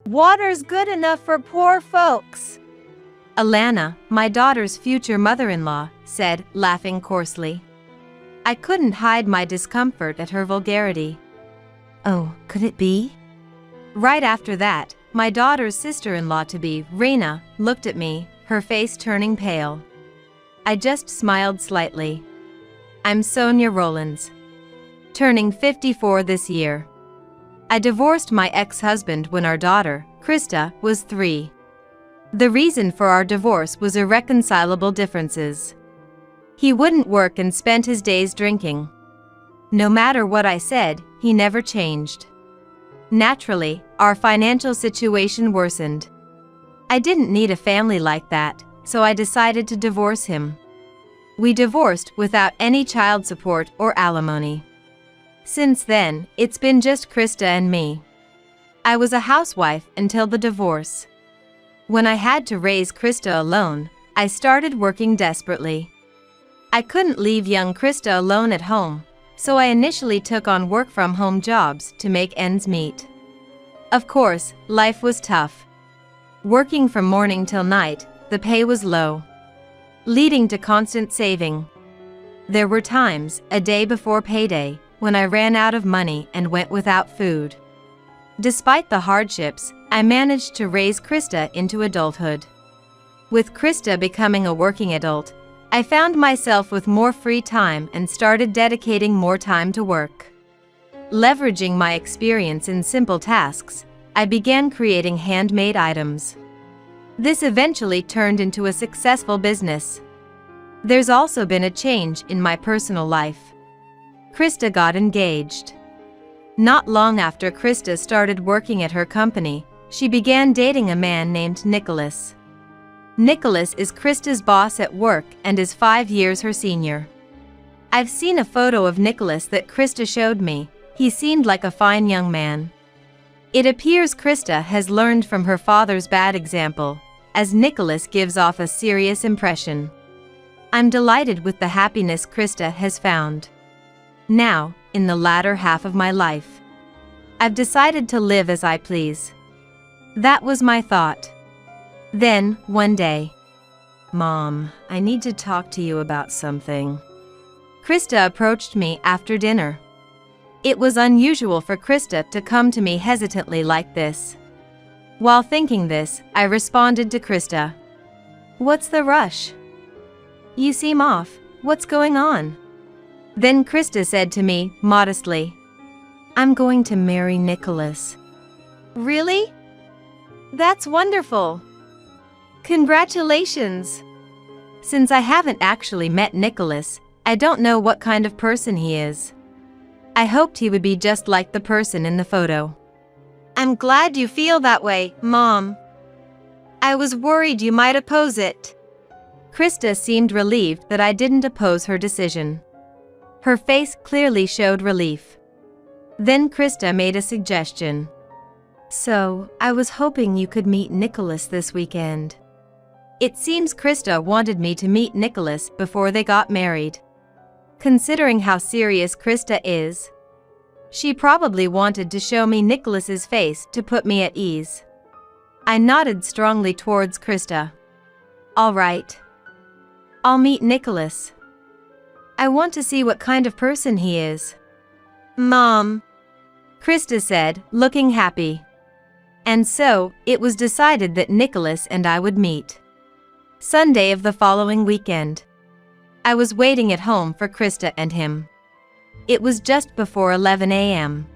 Water's good enough for poor folks. Alana, my daughter's future mother-in-law, said, laughing coarsely. I couldn't hide my discomfort at her vulgarity. Oh, could it be? Right after that, my daughter's sister-in-law-to-be, Raina, looked at me, her face turning pale. I just smiled slightly. I'm Sonia Rolands. Turning 54 this year. I divorced my ex-husband when our daughter, Christa, was 3. The reason for our divorce was irreconcilable differences. He wouldn't work and spent his days drinking. No matter what I said, he never changed. Naturally, our financial situation worsened. I didn't need a family like that, so I decided to divorce him. We divorced without any child support or alimony. Since then, it's been just Christa and me. I was a housewife until the divorce. When I had to raise Christa alone, I started working desperately. I couldn't leave young Christa alone at home, so I initially took on work-from-home jobs to make ends meet. Of course, life was tough. Working from morning till night, the pay was low, leading to constant saving. There were times, a day before payday, when I ran out of money and went without food. Despite the hardships, I managed to raise Christa into adulthood. With Christa becoming a working adult, I found myself with more free time and started dedicating more time to work. Leveraging my experience in simple tasks, I began creating handmade items. This eventually turned into a successful business. There's also been a change in my personal life. Christa got engaged. Not long after Christa started working at her company, she began dating a man named Nicholas. Nicholas is Christa's boss at work and is 5 years her senior. I've seen a photo of Nicholas that Christa showed me. He seemed like a fine young man. It appears Christa has learned from her father's bad example, as Nicholas gives off a serious impression. I'm delighted with the happiness Christa has found. Now, in the latter half of my life, I've decided to live as I please. That was my thought. Then, one day, Mom, I need to talk to you about something. Christa approached me after dinner. It was unusual for Christa to come to me hesitantly like this. While thinking this, I responded to Christa. What's the rush? You seem off. What's going on? Then Christa said to me, modestly, I'm going to marry Nicholas. Really? That's wonderful. Congratulations. Since I haven't actually met Nicholas, I don't know what kind of person he is. I hoped he would be just like the person in the photo. I'm glad you feel that way, Mom. I was worried you might oppose it. Christa seemed relieved that I didn't oppose her decision. Her face clearly showed relief. Then Christa made a suggestion. So, I was hoping you could meet Nicholas this weekend. It seems Christa wanted me to meet Nicholas before they got married. Considering how serious Christa is, she probably wanted to show me Nicholas's face to put me at ease. I nodded strongly towards Christa. All right. I'll meet Nicholas. I want to see what kind of person he is. Mom, Christa said, looking happy. And so, it was decided that Nicholas and I would meet. Sunday of the following weekend. I was waiting at home for Christa and him. It was just before 11 a.m.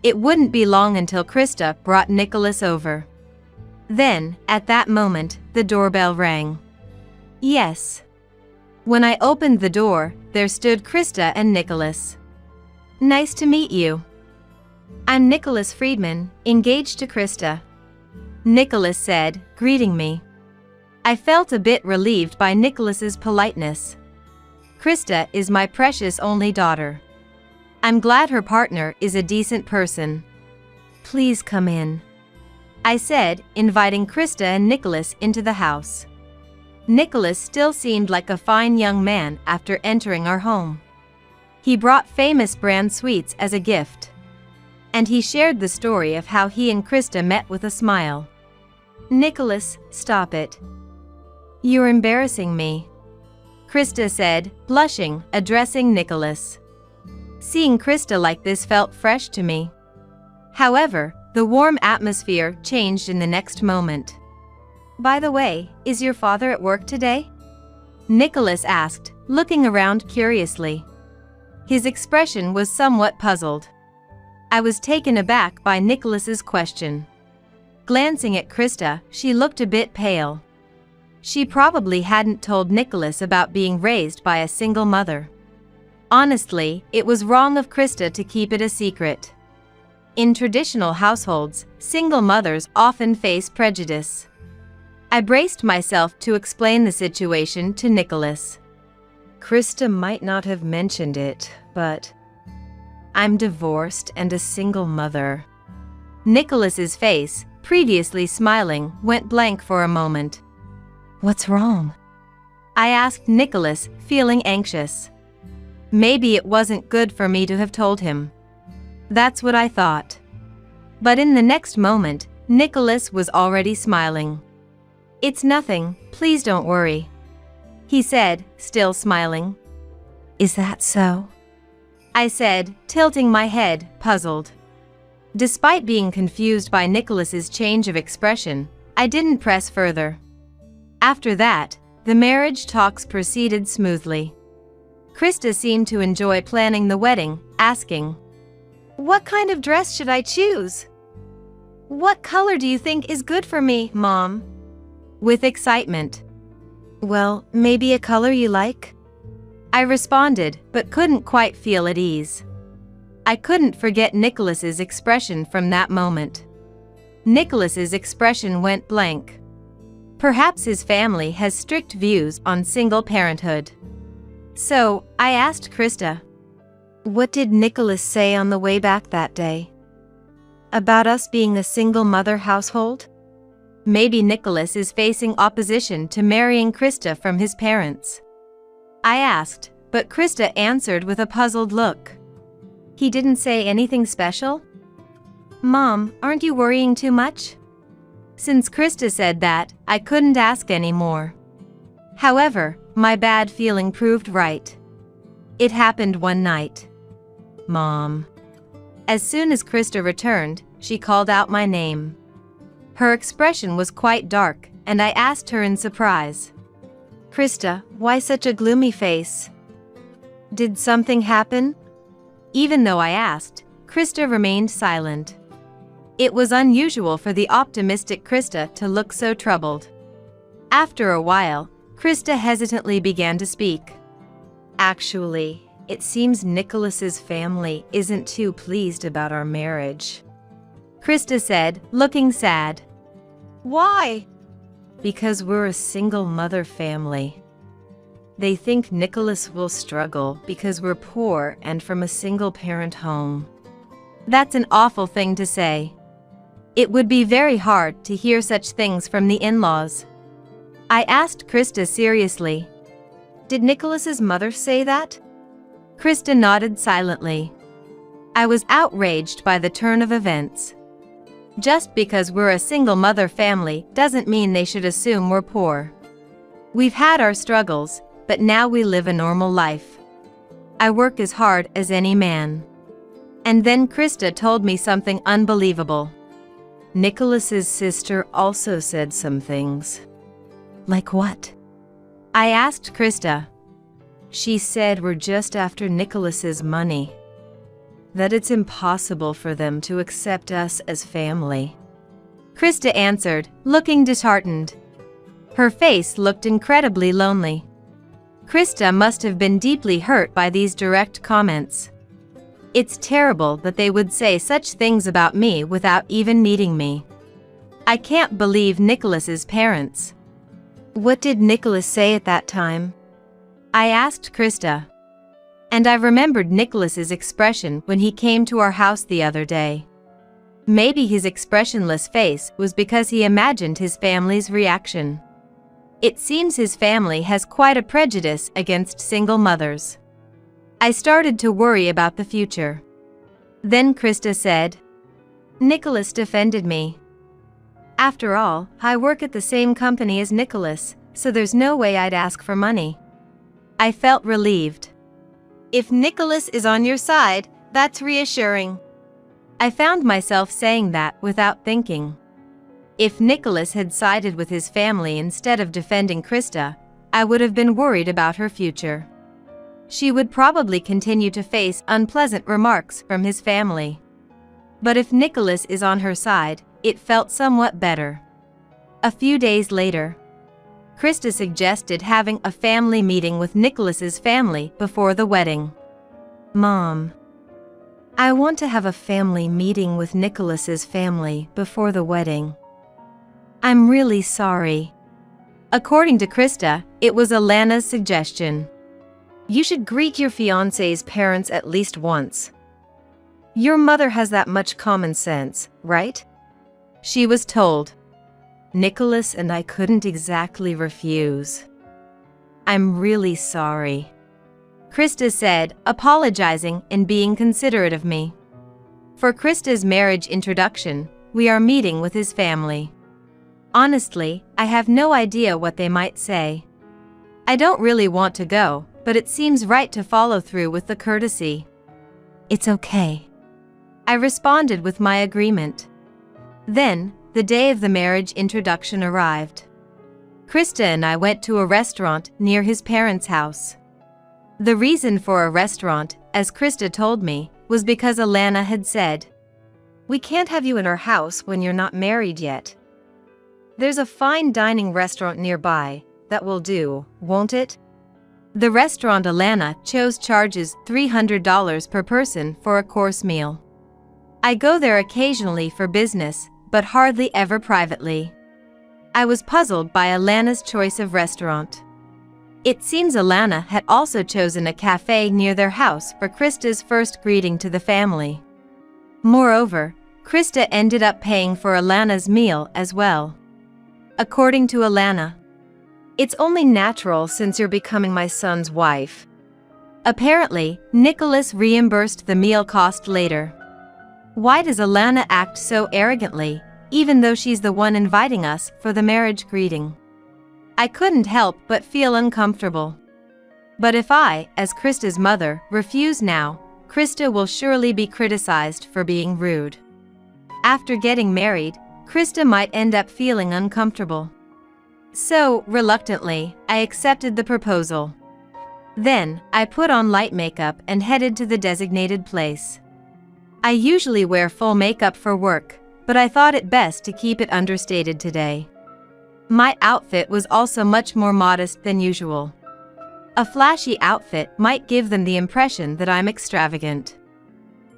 It wouldn't be long until Christa brought Nicholas over. Then, at that moment, the doorbell rang. Yes. When I opened the door, there stood Christa and Nicholas. Nice to meet you. I'm Nicholas Friedman, engaged to Christa. Nicholas said, greeting me. I felt a bit relieved by Nicholas's politeness. Christa is my precious only daughter. I'm glad her partner is a decent person. Please come in, I said, inviting Christa and Nicholas into the house. Nicholas still seemed like a fine young man after entering our home. He brought famous brand sweets as a gift. and he shared the story of how he and Christa met with a smile. "Nicholas, stop it. You're embarrassing me," Christa said, blushing, addressing Nicholas. Seeing Christa like this felt fresh to me. However, the warm atmosphere changed in the next moment. "By the way, is your father at work today?" Nicholas asked, looking around curiously. His expression was somewhat puzzled. I was taken aback by Nicholas's question. Glancing at Christa, she looked a bit pale. She probably hadn't told Nicholas about being raised by a single mother. Honestly, it was wrong of Christa to keep it a secret. In traditional households, single mothers often face prejudice. I braced myself to explain the situation to Nicholas. "Christa might not have mentioned it, but I'm divorced and a single mother." Nicholas's face, previously smiling, went blank for a moment. "What's wrong?" I asked Nicholas, feeling anxious. Maybe it wasn't good for me to have told him. That's what I thought. But in the next moment, Nicholas was already smiling. "It's nothing, please don't worry," he said, still smiling. "Is that so?" I said, tilting my head, puzzled. Despite being confused by Nicholas's change of expression, I didn't press further. After that, the marriage talks proceeded smoothly. Christa seemed to enjoy planning the wedding, asking, "What kind of dress should I choose? What color do you think is good for me, Mom?" With excitement. "Well, maybe a color you like?" I responded, but couldn't quite feel at ease. I couldn't forget Nicholas's expression from that moment. Nicholas's expression went blank. Perhaps his family has strict views on single parenthood. So, I asked Christa, "What did Nicholas say on the way back that day? About us being a single mother household? Maybe Nicholas is facing opposition to marrying Christa from his parents." I asked, but Christa answered with a puzzled look. "He didn't say anything special?" "Mom, aren't you worrying too much?" Since Christa said that, I couldn't ask any more. However, my bad feeling proved right. It happened one night. "Mom." As soon as Christa returned, she called out my name. Her expression was quite dark, and I asked her in surprise, "Christa, why such a gloomy face? Did something happen?" Even though I asked, Christa remained silent. It was unusual for the optimistic Christa to look so troubled. After a while, Christa hesitantly began to speak. "Actually, it seems Nicholas's family isn't too pleased about our marriage," Christa said, looking sad. "Why?" "Because we're a single mother family. They think Nicholas will struggle because we're poor and from a single parent home." That's an awful thing to say. It would be very hard to hear such things from the in-laws. I asked Christa seriously, "Did Nicholas's mother say that?" Christa nodded silently. I was outraged by the turn of events. Just because we're a single mother family doesn't mean they should assume we're poor. We've had our struggles, but now we live a normal life. I work as hard as any man. And then Christa told me something unbelievable. Nicholas's sister also said some things. "Like what?" I asked Christa. "She said we're just after Nicholas's money. That it's impossible for them to accept us as family." Christa answered, looking disheartened. Her face looked incredibly lonely. Christa must have been deeply hurt by these direct comments. It's terrible that they would say such things about me without even meeting me. I can't believe Nicholas's parents. "What did Nicholas say at that time?" I asked Christa. And I remembered Nicholas's expression when he came to our house the other day. Maybe his expressionless face was because he imagined his family's reaction. It seems his family has quite a prejudice against single mothers. I started to worry about the future. Then Christa said, Nicholas defended me. After all, I work at the same company as Nicholas, so there's no way I'd ask for money. I felt relieved. If Nicholas is on your side, that's reassuring. I found myself saying that without thinking. If Nicholas had sided with his family instead of defending Christa, I would have been worried about her future. She would probably continue to face unpleasant remarks from his family. But if Nicholas is on her side, it felt somewhat better. A few days later, Christa suggested having a family meeting with Nicholas's family before the wedding. Mom, I want to have a family meeting with Nicholas's family before the wedding. I'm really sorry. According to Christa, it was Alana's suggestion. You should greet your fiance's parents at least once. Your mother has that much common sense, right? She was told. Nicholas and I couldn't exactly refuse. I'm really sorry, Christa said, apologizing and being considerate of me. For Christa's marriage introduction, we are meeting with his family. Honestly, I have no idea what they might say. I don't really want to go, but it seems right to follow through with the courtesy. It's okay, I responded with my agreement. Then, the day of the marriage introduction arrived. Christa and I went to a restaurant near his parents' house. The reason for a restaurant, as Christa told me, was because Alana had said, "We can't have you in our house when you're not married yet. There's a fine dining restaurant nearby, that will do, won't it?" The restaurant Alana chose charges $300 per person for a course meal. I go there occasionally for business, but hardly ever privately. I was puzzled by Alana's choice of restaurant. It seems Alana had also chosen a cafe near their house for Christa's first greeting to the family. Moreover, Christa ended up paying for Alana's meal as well. According to Alana, it's only natural since you're becoming my son's wife. Apparently, Nicholas reimbursed the meal cost later. Why does Alana act so arrogantly, even though she's the one inviting us for the marriage greeting? I couldn't help but feel uncomfortable. But if I, as Christa's mother, refuse now, Christa will surely be criticized for being rude. After getting married, Christa might end up feeling uncomfortable. So, reluctantly, I accepted the proposal. Then, I put on light makeup and headed to the designated place. I usually wear full makeup for work, but I thought it best to keep it understated today. My outfit was also much more modest than usual. A flashy outfit might give them the impression that I'm extravagant.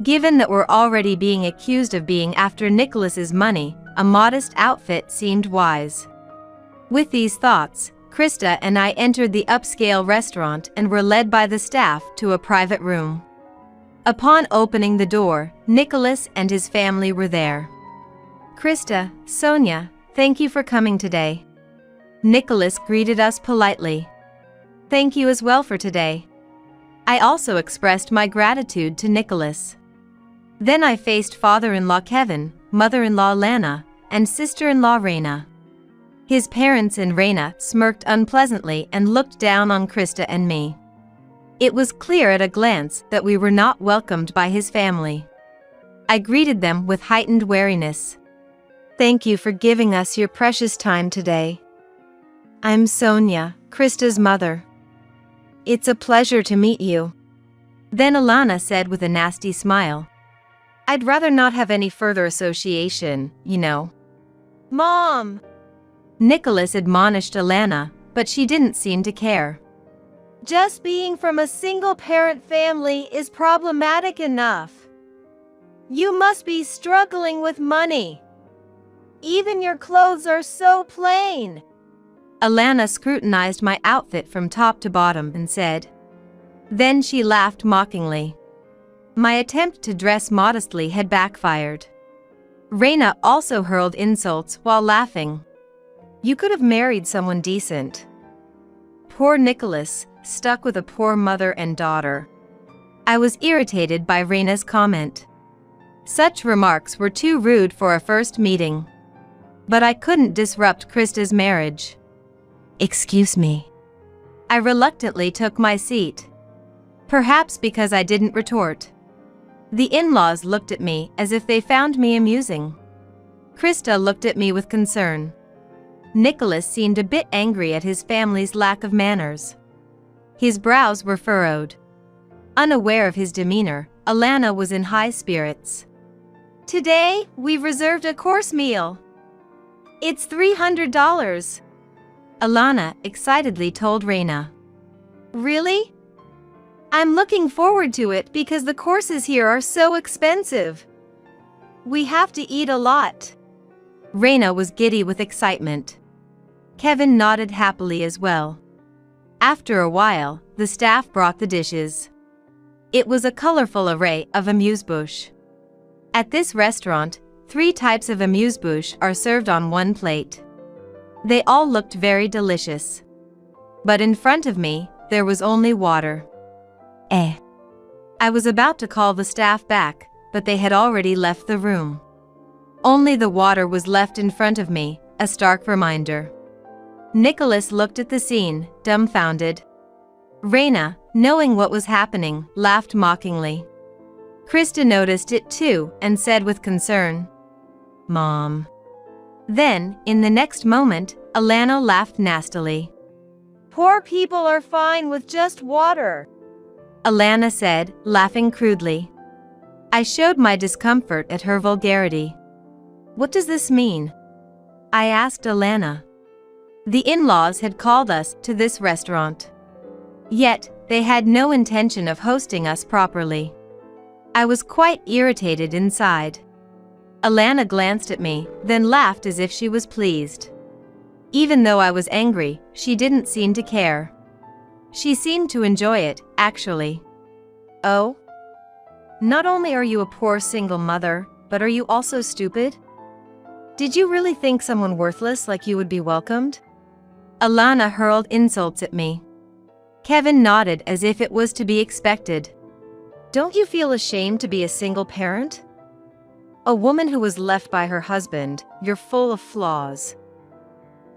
Given that we're already being accused of being after Nicholas's money, a modest outfit seemed wise. With these thoughts, Christa and I entered the upscale restaurant and were led by the staff to a private room. Upon opening the door, Nicholas and his family were there. Christa, Sonia, thank you for coming today. Nicholas greeted us politely. Thank you as well for today. I also expressed my gratitude to Nicholas. Then I faced father-in-law Kevin, mother-in-law Lana, and sister-in-law Raina. His parents and Raina smirked unpleasantly and looked down on Christa and me. It was clear at a glance that we were not welcomed by his family. I greeted them with heightened wariness. Thank you for giving us your precious time today. I'm Sonia, Christa's mother. It's a pleasure to meet you. Then Alana said with a nasty smile. I'd rather not have any further association, you know. Mom! Nicholas admonished Alana, but she didn't seem to care. Just being from a single-parent family is problematic enough. You must be struggling with money. Even your clothes are so plain. Alana scrutinized my outfit from top to bottom and said. Then she laughed mockingly. My attempt to dress modestly had backfired. Raina also hurled insults while laughing. You could have married someone decent. Poor Nicholas, stuck with a poor mother and daughter. I was irritated by Raina's comment. Such remarks were too rude for a first meeting. But I couldn't disrupt Christa's marriage. "Excuse me." I reluctantly took my seat. Perhaps because I didn't retort. The in-laws looked at me as if they found me amusing. Christa looked at me with concern. Nicholas seemed a bit angry at his family's lack of manners. His brows were furrowed. Unaware of his demeanor, Alana was in high spirits. "Today, we've reserved a course meal. It's $300. Alana excitedly told Raina. "Really? I'm looking forward to it because the courses here are so expensive. We have to eat a lot." Raina was giddy with excitement. Kevin nodded happily as well. After a while, the staff brought the dishes. It was a colorful array of amuse-bouche. At this restaurant, 3 types of amuse-bouche are served on one plate. They all looked very delicious. But in front of me, there was only water. I was about to call the staff back, but they had already left the room. Only the water was left in front of me, a stark reminder. Nicholas looked at the scene, dumbfounded. Raina, knowing what was happening, laughed mockingly. Christa noticed it too and said with concern, "Mom." Then, in the next moment, Alana laughed nastily. "Poor people are fine with just water," Alana said, laughing crudely. I showed my discomfort at her vulgarity. "What does this mean?" I asked Alana. The in-laws had called us to this restaurant. Yet, they had no intention of hosting us properly. I was quite irritated inside. Alana glanced at me, then laughed as if she was pleased. Even though I was angry, she didn't seem to care. She seemed to enjoy it, actually. "Oh? Not only are you a poor single mother, but are you also stupid? Did you really think someone worthless like you would be welcomed?" Alana hurled insults at me. Kevin nodded as if it was to be expected. "Don't you feel ashamed to be a single parent? A woman who was left by her husband, you're full of flaws.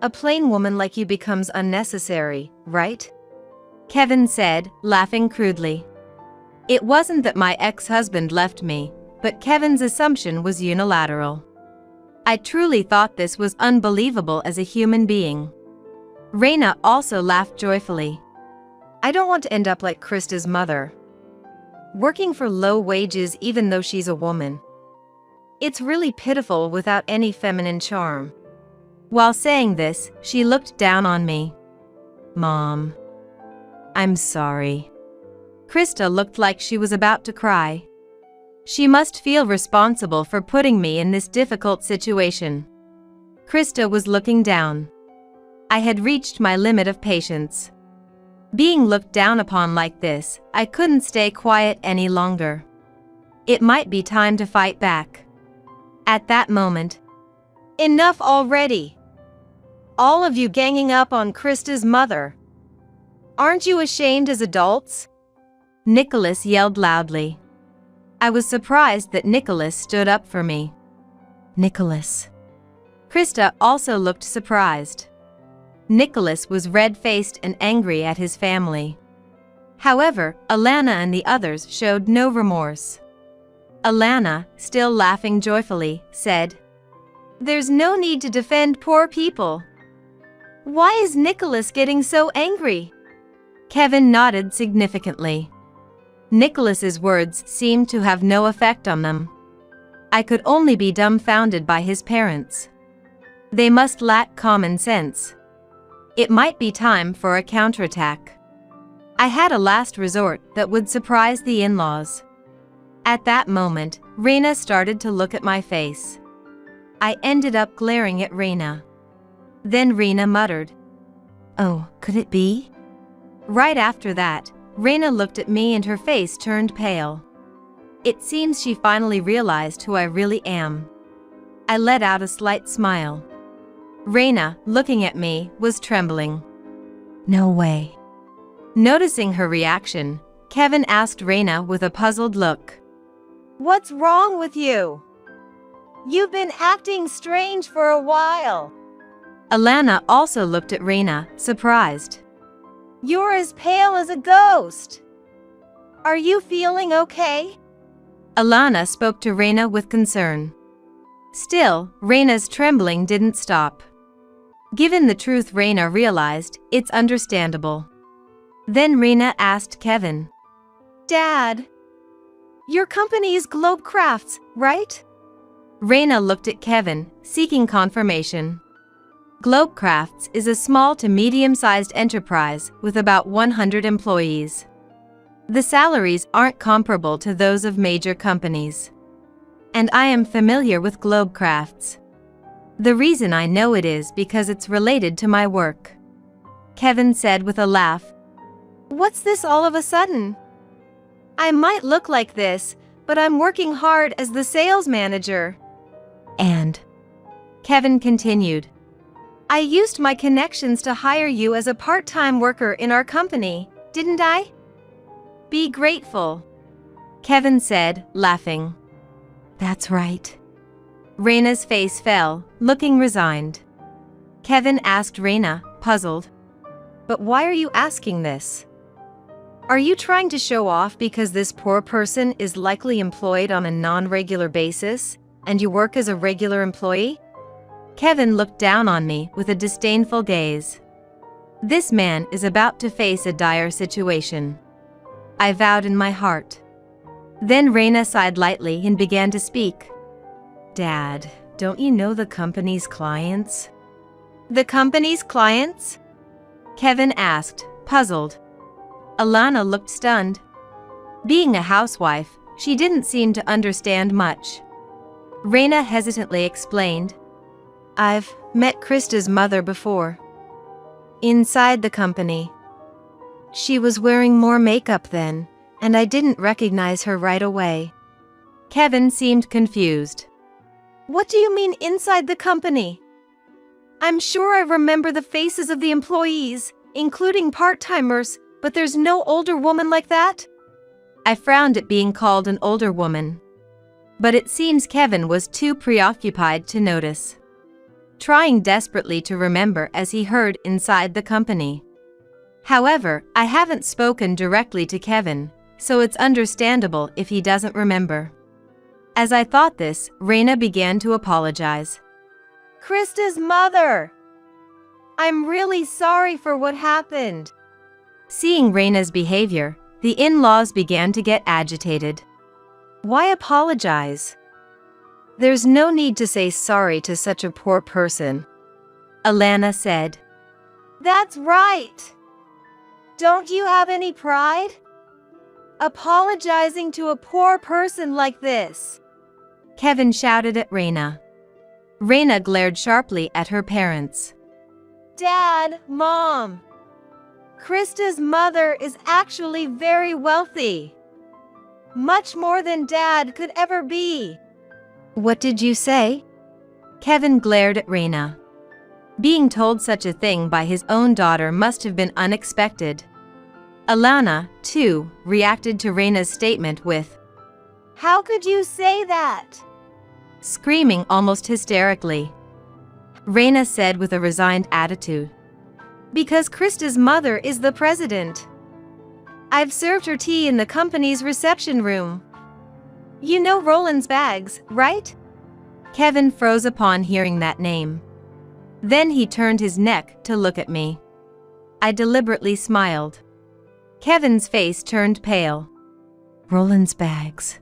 A plain woman like you becomes unnecessary, right?" Kevin said, laughing crudely. It wasn't that my ex-husband left me, but Kevin's assumption was unilateral. I truly thought this was unbelievable as a human being. Raina also laughed joyfully. "I don't want to end up like Christa's mother. Working for low wages even though she's a woman. It's really pitiful without any feminine charm." While saying this, she looked down on me. "Mom, I'm sorry." Christa looked like she was about to cry. She must feel responsible for putting me in this difficult situation. Christa was looking down. I had reached my limit of patience. Being looked down upon like this, I couldn't stay quiet any longer. It might be time to fight back. At that moment, "Enough already! All of you ganging up on Christa's mother. Aren't you ashamed as adults?" Nicholas yelled loudly. I was surprised that Nicholas stood up for me. "Nicholas." Christa also looked surprised. Nicholas was red-faced and angry at his family. However, Alana and the others showed no remorse. Alana, still laughing joyfully, said, "There's no need to defend poor people. Why is Nicholas getting so angry?" Kevin nodded significantly. Nicholas's words seemed to have no effect on them. I could only be dumbfounded by his parents. They must lack common sense. It might be time for a counterattack. I had a last resort that would surprise the in-laws. At that moment, Raina started to look at my face. I ended up glaring at Raina. Then Raina muttered, "Oh, could it be?" Right after that, Raina looked at me and her face turned pale. It seems she finally realized who I really am. I let out a slight smile. Raina, looking at me, was trembling. "No way." Noticing her reaction, Kevin asked Raina with a puzzled look, What's wrong with you? You've been acting strange for a while. Alana also looked at Raina, surprised. You're as pale as a ghost. Are you feeling okay? Alana spoke to Raina with concern. Still, Raina's trembling didn't stop. Given the truth, Raina realized, it's understandable. Then Raina asked Kevin. Dad, your company is Globe Crafts, right? Raina looked at Kevin, seeking confirmation. Globe Crafts is a small to medium-sized enterprise with about 100 employees. The salaries aren't comparable to those of major companies. And I am familiar with Globe Crafts. The reason I know it is because it's related to my work. Kevin said with a laugh. What's this all of a sudden? I might look like this, but I'm working hard as the sales manager. And Kevin continued. I used my connections to hire you as a part-time worker in our company, didn't I? Be grateful. Kevin said, laughing. That's right. Raina's face fell, looking resigned. Kevin asked Raina, puzzled. But why are you asking this? Are you trying to show off because this poor person is likely employed on a non-regular basis, and you work as a regular employee? Kevin looked down on me with a disdainful gaze. This man is about to face a dire situation. I vowed in my heart. Then Raina sighed lightly and began to speak. Dad, don't you know the company's clients? The company's clients? Kevin asked, puzzled. Alana looked stunned. Being a housewife, she didn't seem to understand much. Raina hesitantly explained. I've met Christa's mother before. Inside the company. She was wearing more makeup then, and I didn't recognize her right away. Kevin seemed confused. What do you mean inside the company? I'm sure I remember the faces of the employees, including part-timers, but there's no older woman like that? I frowned at being called an older woman. But it seems Kevin was too preoccupied to notice. Trying desperately to remember as he heard inside the company. However, I haven't spoken directly to Kevin, so it's understandable if he doesn't remember. As I thought this, Raina began to apologize. Christa's mother! I'm really sorry for what happened. Seeing Raina's behavior, the in-laws began to get agitated. Why apologize? There's no need to say sorry to such a poor person. Alana said. That's right. Don't you have any pride? Apologizing to a poor person like this. Kevin shouted at Raina. Raina glared sharply at her parents. Dad, Mom. Christa's mother is actually very wealthy. Much more than Dad could ever be. What did you say? Kevin glared at Raina. Being told such a thing by his own daughter must have been unexpected. Alana, too, reacted to Raina's statement with, How could you say that? Screaming almost hysterically. Raina said with a resigned attitude. Because Christa's mother is the president. I've served her tea in the company's reception room. You know Rolands Bags, right? Kevin froze upon hearing that name. Then he turned his neck to look at me. I deliberately smiled. Kevin's face turned pale. Rolands Bags.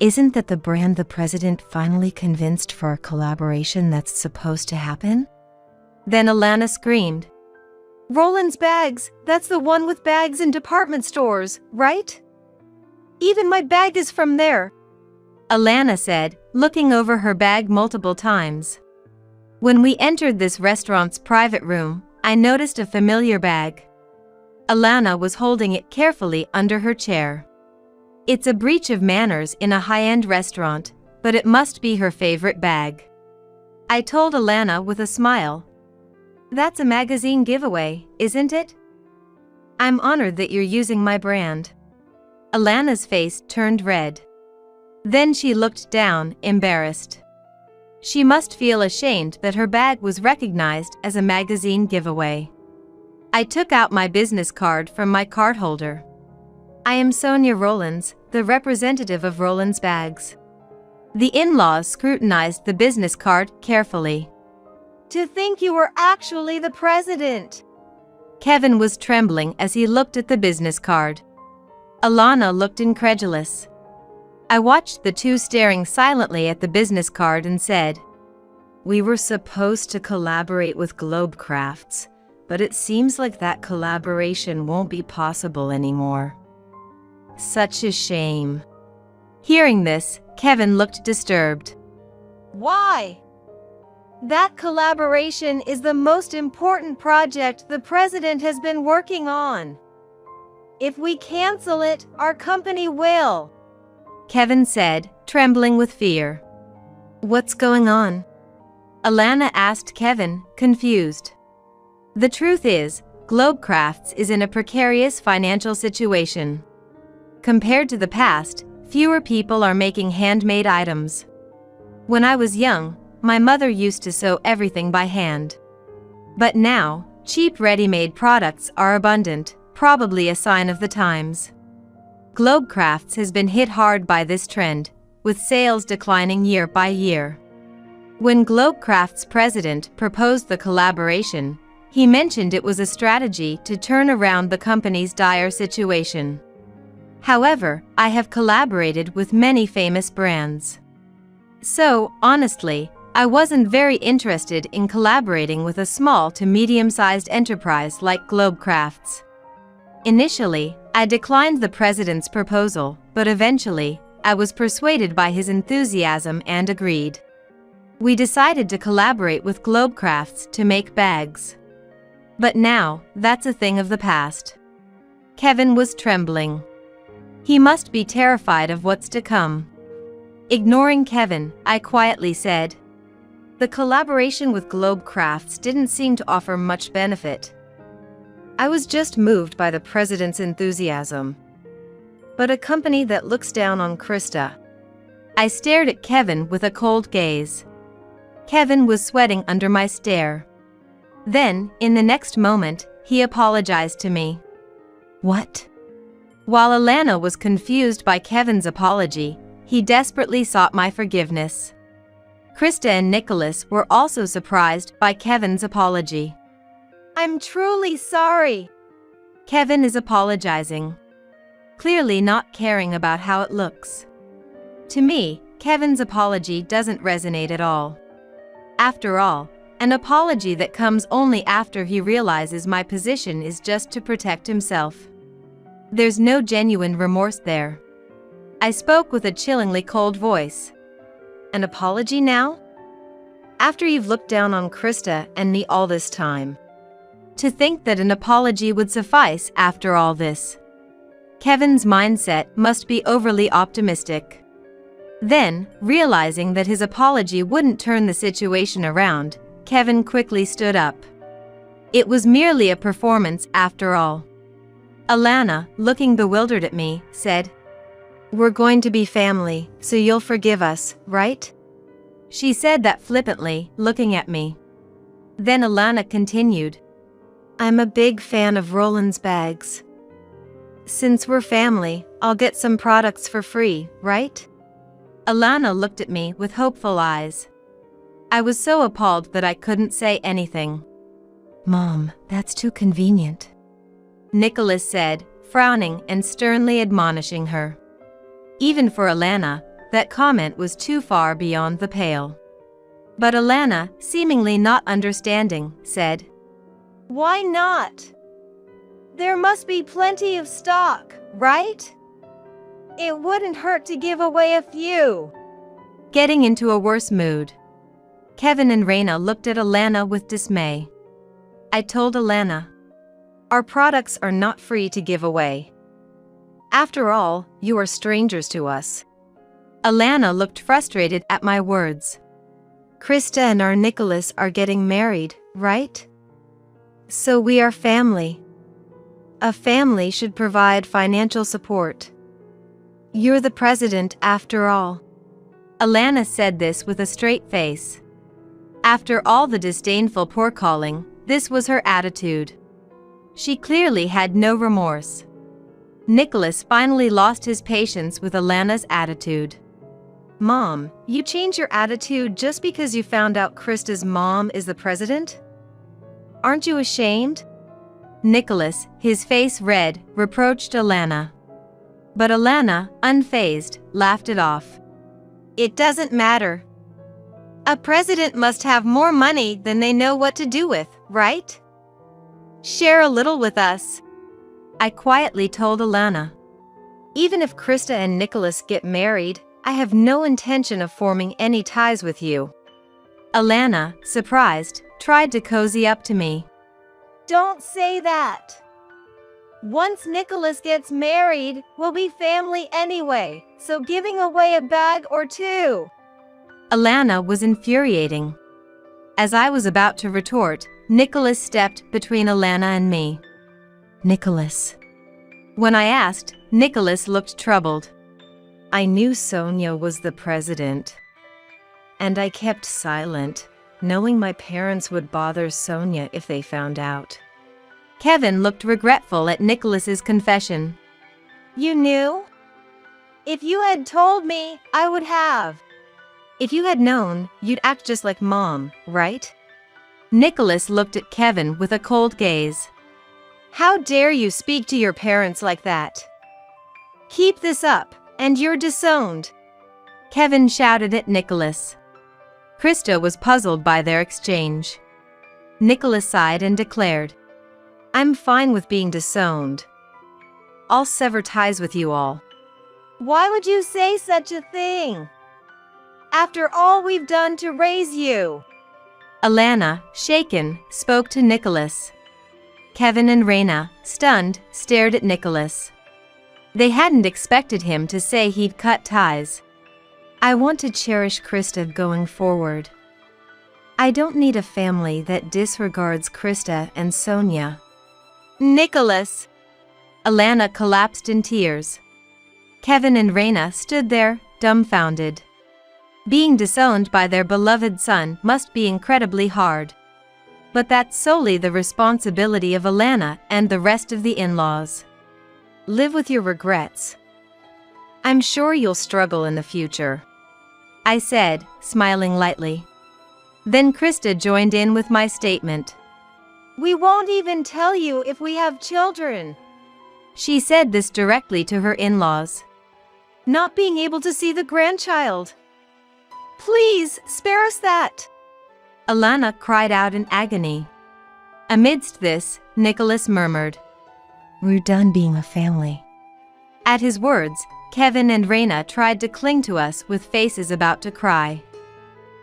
Isn't that the brand the president finally convinced for a collaboration that's supposed to happen? Then Alana screamed. Rolands Bags, that's the one with bags in department stores, right? Even my bag is from there. Alana said, looking over her bag multiple times. When we entered this restaurant's private room, I noticed a familiar bag. Alana was holding it carefully under her chair. It's a breach of manners in a high-end restaurant, but it must be her favorite bag. I told Alana with a smile. That's a magazine giveaway, isn't it? I'm honored that you're using my brand. Alana's face turned red. Then she looked down, embarrassed. She must feel ashamed that her bag was recognized as a magazine giveaway. I took out my business card from my card holder. I am Sonia Rolands, the representative of Rolands Bags. The in-laws scrutinized the business card carefully. To think you were actually the president. Kevin was trembling as he looked at the business card. Alana looked incredulous. I watched the two staring silently at the business card and said, "We were supposed to collaborate with Globecrafts, but it seems like that collaboration won't be possible anymore. Such a shame." Hearing this, Kevin looked disturbed. Why? That collaboration is the most important project the president has been working on. If we cancel it, our company will, Kevin said, trembling with fear. "What's going on?" Alana asked Kevin, confused. The truth is, Globecrafts is in a precarious financial situation. Compared to the past, fewer people are making handmade items. When I was young, my mother used to sew everything by hand. But now, cheap ready-made products are abundant, probably a sign of the times. Globecrafts has been hit hard by this trend, with sales declining year by year. When Globecrafts' president proposed the collaboration, he mentioned it was a strategy to turn around the company's dire situation. However, I have collaborated with many famous brands. So, honestly, I wasn't very interested in collaborating with a small to medium-sized enterprise like Globecrafts. Initially, I declined the president's proposal, but eventually, I was persuaded by his enthusiasm and agreed. We decided to collaborate with Globecrafts to make bags. But now, that's a thing of the past. Kevin was trembling. He must be terrified of what's to come. Ignoring Kevin, I quietly said, "The collaboration with Globecrafts didn't seem to offer much benefit. I was just moved by the president's enthusiasm. But a company that looks down on Christa." I stared at Kevin with a cold gaze. Kevin was sweating under my stare. Then, in the next moment, he apologized to me. "What?" While Alana was confused by Kevin's apology, he desperately sought my forgiveness. Christa and Nicholas were also surprised by Kevin's apology. "I'm truly sorry." Kevin is apologizing, clearly not caring about how it looks. To me, Kevin's apology doesn't resonate at all. After all, an apology that comes only after he realizes my position is just to protect himself. There's no genuine remorse there. I spoke with a chillingly cold voice. "An apology now? After you've looked down on Christa and me all this time? To think that an apology would suffice after all this." Kevin's mindset must be overly optimistic. Then, realizing that his apology wouldn't turn the situation around, Kevin quickly stood up. It was merely a performance after all. Alana, looking bewildered at me, said, "We're going to be family, so you'll forgive us, right?" She said that flippantly, looking at me. Then Alana continued, "I'm a big fan of Rolands Bags. Since we're family, I'll get some products for free, right?" Alana looked at me with hopeful eyes. I was so appalled that I couldn't say anything. "Mom, that's too convenient," Nicholas said, frowning and sternly admonishing her. Even for Alana, that comment was too far beyond the pale. But Alana, seemingly not understanding, said, "Why not? There must be plenty of stock, right? It wouldn't hurt to give away a few." Getting into a worse mood, Kevin and Raina looked at Alana with dismay. I told Alana, "Our products are not free to give away. After all, you are strangers to us." Alana looked frustrated at my words. "Christa and our Nicholas are getting married, right? So we are family. A family should provide financial support." You're the president after all. Alana said this with a straight face. After all the disdainful poor-calling, this was her attitude. She clearly had no remorse. Nicholas finally lost his patience with Alana's attitude. Mom, you change your attitude just because you found out Christa's mom is the president? Aren't you ashamed? Nicholas, his face red, reproached Alana. But Alana, unfazed, laughed it off. It doesn't matter. A president must have more money than they know what to do with, right? Share a little with us, I quietly told Alana. Even if Christa and Nicholas get married, I have no intention of forming any ties with you. Alana, surprised, tried to cozy up to me. Don't say that. Once Nicholas gets married, we'll be family anyway, so giving away a bag or two. Alana was infuriating. As I was about to retort, Nicholas stepped between Alana and me. Nicholas. When I asked, Nicholas looked troubled. I knew Sonia was the president. And I kept silent, knowing my parents would bother Sonia if they found out. Kevin looked regretful at Nicholas's confession. You knew? If you had told me, I would have. If you had known, you'd act just like Mom, right? Nicholas looked at Kevin with a cold gaze. How dare you speak to your parents like that? Keep this up, and you're disowned. Kevin shouted at Nicholas. Christa was puzzled by their exchange. Nicholas sighed and declared, I'm fine with being disowned. I'll sever ties with you all. Why would you say such a thing? After all we've done to raise you. Alana, shaken, spoke to Nicholas. Kevin and Raina, stunned, stared at Nicholas. They hadn't expected him to say he'd cut ties. I want to cherish Christa going forward. I don't need a family that disregards Christa and Sonia. Nicholas! Alana collapsed in tears. Kevin and Raina stood there, dumbfounded. Being disowned by their beloved son must be incredibly hard. But that's solely the responsibility of Alana and the rest of the in-laws. Live with your regrets. I'm sure you'll struggle in the future, I said, smiling lightly. Then Christa joined in with my statement. We won't even tell you if we have children. She said this directly to her in-laws. Not being able to see the grandchild. Please, spare us that. Alana cried out in agony. Amidst this, Nicholas murmured, We're done being a family. At his words, Kevin and Raina tried to cling to us with faces about to cry.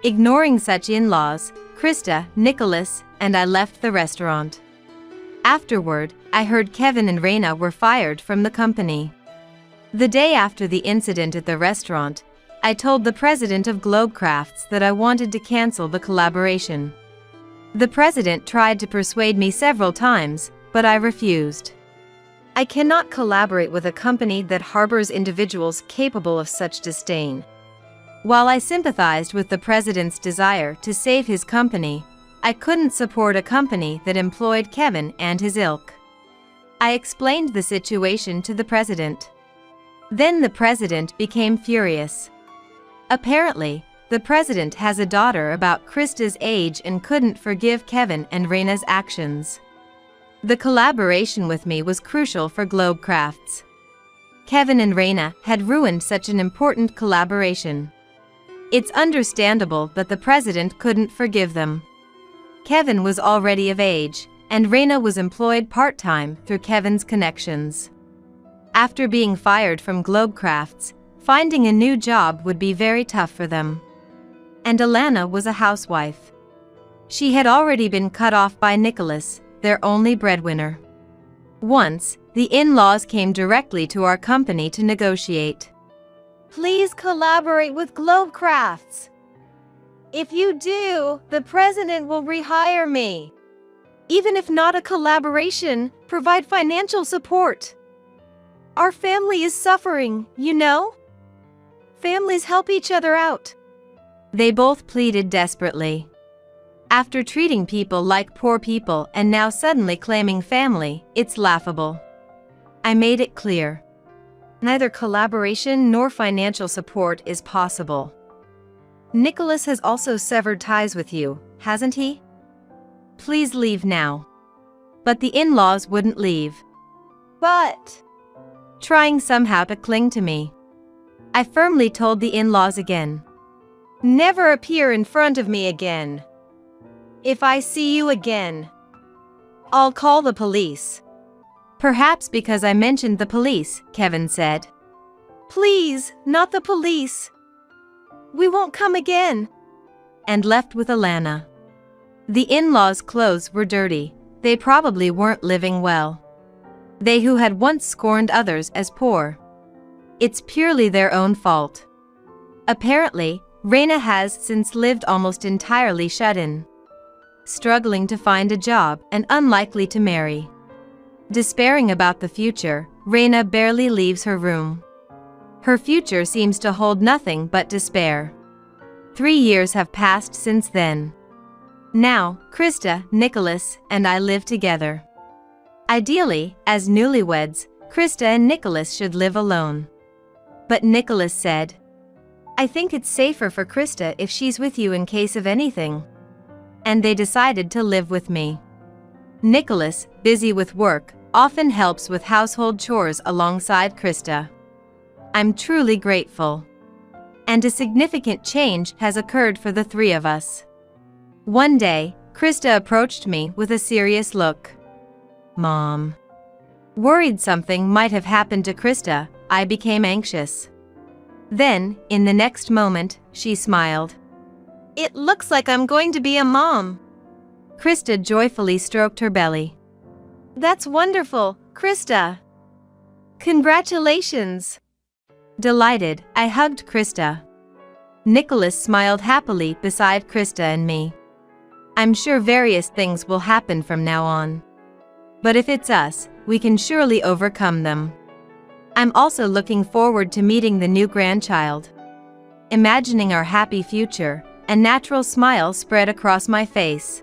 Ignoring such in-laws, Christa, Nicholas, and I left the restaurant. Afterward, I heard Kevin and Raina were fired from the company. The day after the incident at the restaurant, I told the president of Globecrafts that I wanted to cancel the collaboration. The president tried to persuade me several times, but I refused. I cannot collaborate with a company that harbors individuals capable of such disdain. While I sympathized with the president's desire to save his company, I couldn't support a company that employed Kevin and his ilk. I explained the situation to the president. Then the president became furious. Apparently, the president has a daughter about Christa's age and couldn't forgive Kevin and Raina's actions. The collaboration with me was crucial for Globecrafts. Kevin and Raina had ruined such an important collaboration. It's understandable that the president couldn't forgive them. Kevin was already of age, and Raina was employed part-time through Kevin's connections. After being fired from Globecrafts, finding a new job would be very tough for them. And Alana was a housewife. She had already been cut off by Nicholas, their only breadwinner. Once, the in-laws came directly to our company to negotiate. Please collaborate with Globecrafts. If you do, the president will rehire me. Even if not a collaboration, provide financial support. Our family is suffering, you know? Families help each other out. They both pleaded desperately. After treating people like poor people and now suddenly claiming family, it's laughable. I made it clear. Neither collaboration nor financial support is possible. Nicholas has also severed ties with you, hasn't he? Please leave now. But the in-laws wouldn't leave. But, Trying somehow to cling to me. I firmly told the in-laws again. never appear in front of me again. If I see you again, I'll call the police. Perhaps because I mentioned the police, Kevin said. Please, not the police. We won't come again. And left with Alana. The in-laws' clothes were dirty. They probably weren't living well. They who had once scorned others as poor. It's purely their own fault. Apparently, Raina has since lived almost entirely shut in. Struggling to find a job and unlikely to marry. Despairing about the future, Raina barely leaves her room. Her future seems to hold nothing but despair. 3 years have passed since then. Now, Christa, Nicholas, and I live together. Ideally, as newlyweds, Christa and Nicholas should live alone. But Nicholas said, I think it's safer for Christa if she's with you in case of anything. And they decided to live with me. Nicholas, busy with work, often helps with household chores alongside Christa. I'm truly grateful. And a significant change has occurred for the three of us. One day, Christa approached me with a serious look. Mom. Worried something might have happened to Christa, I became anxious. Then, in the next moment, she smiled. It looks like I'm going to be a mom. Christa joyfully stroked her belly. That's wonderful, Christa. Congratulations. Delighted, I hugged Christa. Nicholas smiled happily beside Christa and me. I'm sure various things will happen from now on. But if it's us, we can surely overcome them. I'm also looking forward to meeting the new grandchild. Imagining our happy future, a natural smile spread across my face.